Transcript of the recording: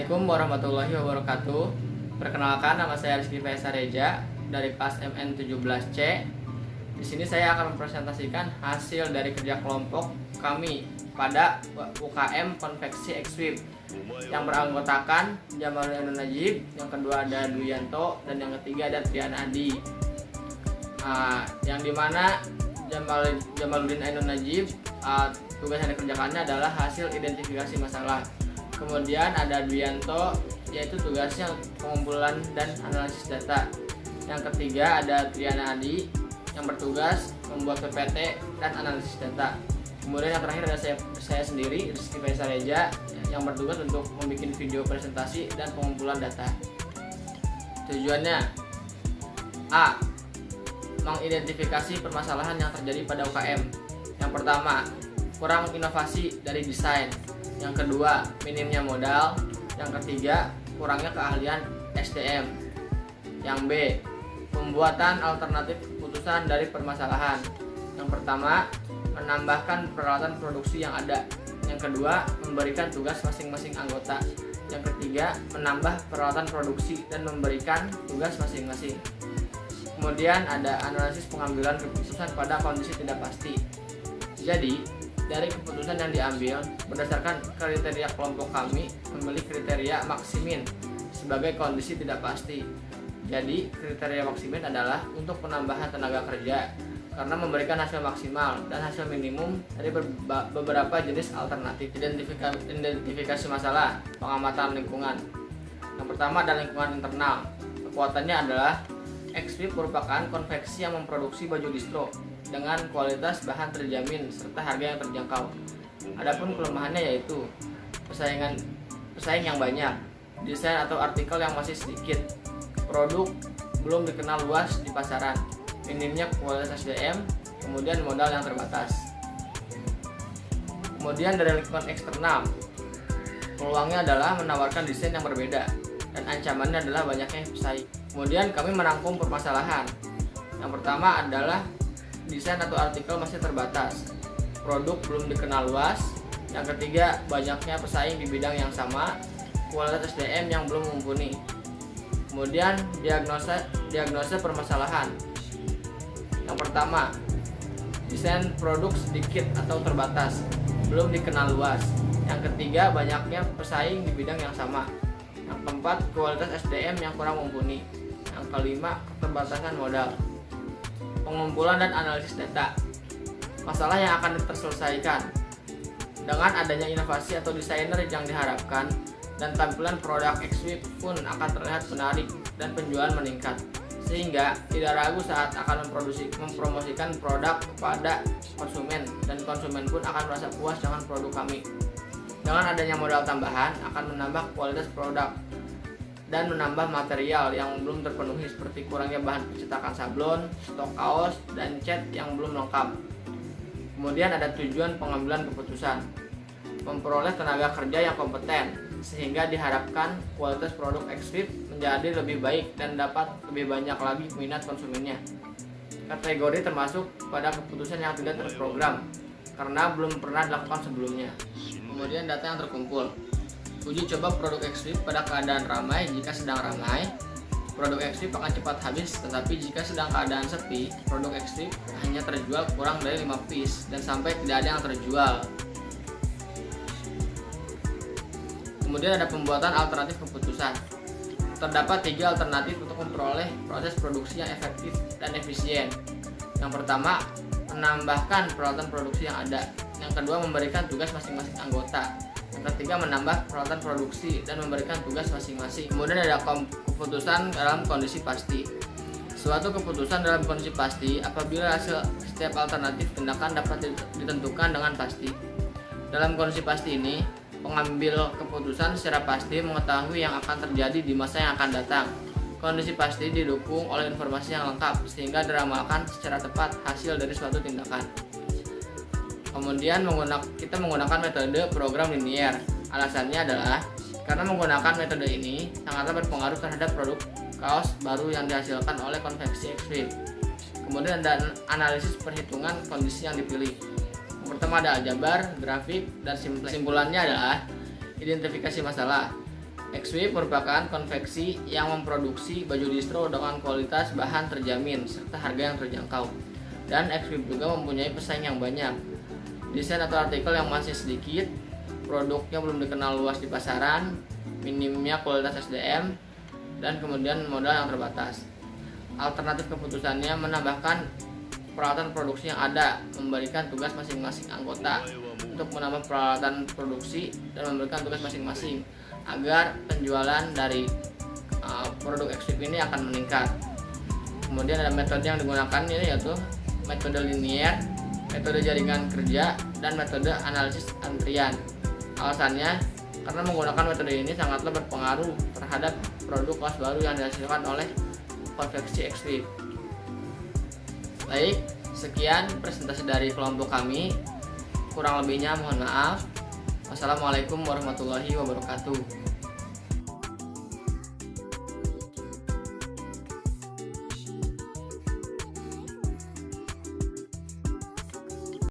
Assalamualaikum warahmatullahi wabarakatuh. Perkenalkan, nama saya Rizky Faisal Reja dari kelas MN17C. Di sini saya akan mempresentasikan hasil dari kerja kelompok kami pada UKM Konveksi X-Sweep yang beranggotakan Jamaluddin Ainun Najib, yang kedua ada Duyanto, dan yang ketiga ada Triana Adi. Yang dimana Jamaluddin Ainun Najib, tugas yang dikerjakannya adalah hasil identifikasi masalah. Kemudian ada Duyanto, yaitu tugasnya pengumpulan dan analisis data. Yang ketiga ada Triana Adi, yang bertugas membuat PPT dan analisis data. Kemudian yang terakhir ada saya sendiri, Rizky Faisal Reja, yang bertugas untuk membuat video presentasi dan pengumpulan data. Tujuannya: A. Mengidentifikasi permasalahan yang terjadi pada UKM. Yang pertama, kurang inovasi dari desain. Yang kedua, minimnya modal. Yang ketiga, kurangnya keahlian SDM. Yang B, pembuatan alternatif keputusan dari permasalahan. Yang pertama, menambahkan peralatan produksi yang ada. Yang kedua, memberikan tugas masing-masing anggota. Yang ketiga, menambah peralatan produksi dan memberikan tugas masing-masing. Kemudian ada analisis pengambilan keputusan pada kondisi tidak pasti. Jadi, dari keputusan yang diambil berdasarkan kriteria kelompok kami memilih kriteria maksimin sebagai kondisi tidak pasti. Jadi kriteria maksimin adalah untuk penambahan tenaga kerja karena memberikan hasil maksimal dan hasil minimum dari beberapa jenis alternatif. Identifikasi masalah, pengamatan lingkungan. Yang pertama adalah lingkungan internal. Kekuatannya adalah X-Sweep merupakan konveksi yang memproduksi baju distro dengan kualitas bahan terjamin serta harga yang terjangkau. Adapun kelemahannya yaitu pesaing yang banyak, desain atau artikel yang masih sedikit, produk belum dikenal luas di pasaran, minimnya kualitas SDM, kemudian modal yang terbatas. Kemudian dari lingkungan eksternal, peluangnya adalah menawarkan desain yang berbeda dan ancamannya adalah banyaknya pesaing. Kemudian kami merangkum permasalahan. Yang pertama adalah desain atau artikel masih terbatas, produk belum dikenal luas. Yang ketiga, banyaknya pesaing di bidang yang sama, kualitas SDM yang belum mumpuni. Kemudian diagnosa permasalahan. Yang pertama, desain produk sedikit atau terbatas, belum dikenal luas. Yang ketiga, banyaknya pesaing di bidang yang sama. Yang keempat, kualitas SDM yang kurang mumpuni. Yang kelima, keterbatasan modal. Pengumpulan dan analisis data. Masalah yang akan terselesaikan dengan adanya inovasi atau desainer yang diharapkan, dan tampilan produk X-Sweep pun akan terlihat menarik dan penjualan meningkat, sehingga tidak ragu saat akan mempromosikan produk kepada konsumen, dan konsumen pun akan merasa puas dengan produk kami. Dengan adanya modal tambahan akan menambah kualitas produk dan menambah material yang belum terpenuhi seperti kurangnya bahan pencetakan sablon, stok kaos, dan cat yang belum lengkap. Kemudian ada tujuan pengambilan keputusan, memperoleh tenaga kerja yang kompeten sehingga diharapkan kualitas produk X-Sweep menjadi lebih baik dan dapat lebih banyak lagi minat konsumennya. Kategori termasuk pada keputusan yang tidak terprogram karena belum pernah dilakukan sebelumnya. Kemudian data yang terkumpul. Uji coba produk X-Sweep pada keadaan ramai. Jika sedang ramai, produk X-Sweep akan cepat habis, tetapi jika sedang keadaan sepi, produk X-Sweep hanya terjual kurang dari 5 piece dan sampai tidak ada yang terjual. Kemudian ada pembuatan alternatif keputusan. Terdapat 3 alternatif untuk memperoleh proses produksi yang efektif dan efisien. Yang pertama, menambahkan peralatan produksi yang ada. Yang kedua, memberikan tugas masing-masing anggota. Yang ketiga, menambah peralatan produksi dan memberikan tugas masing-masing. Kemudian ada keputusan dalam kondisi pasti. Suatu keputusan dalam kondisi pasti apabila hasil setiap alternatif tindakan dapat ditentukan dengan pasti. Dalam kondisi pasti ini, pengambil keputusan secara pasti mengetahui yang akan terjadi di masa yang akan datang. Kondisi pasti didukung oleh informasi yang lengkap sehingga diramalkan secara tepat hasil dari suatu tindakan. Kemudian kita menggunakan metode program linier. Alasannya adalah karena menggunakan metode ini sangatlah berpengaruh terhadap produk kaos baru yang dihasilkan oleh konveksi X-Sweep. Kemudian ada analisis perhitungan kondisi yang dipilih. Yang pertama ada aljabar, grafik, dan simpulannya adalah identifikasi masalah. XWIP merupakan konveksi yang memproduksi baju distro dengan kualitas bahan terjamin serta harga yang terjangkau. Dan XWIP juga mempunyai pesaing yang banyak. Desain atau artikel yang masih sedikit, produknya belum dikenal luas di pasaran, minimnya kualitas SDM, dan kemudian modal yang terbatas. Alternatif keputusannya menambahkan peralatan produksi yang ada, memberikan tugas masing-masing anggota untuk menambah peralatan produksi dan memberikan tugas masing-masing agar penjualan dari produk XWIP ini akan meningkat. Kemudian ada metode yang digunakan ini yaitu metode linier, metode jaringan kerja, dan metode analisis antrian. Alasannya karena menggunakan metode ini sangatlah berpengaruh terhadap produk kelas baru yang dihasilkan oleh konveksi XWIP. Baik, sekian presentasi dari kelompok kami. Kurang lebihnya mohon maaf. Wassalamualaikum warahmatullahi wabarakatuh.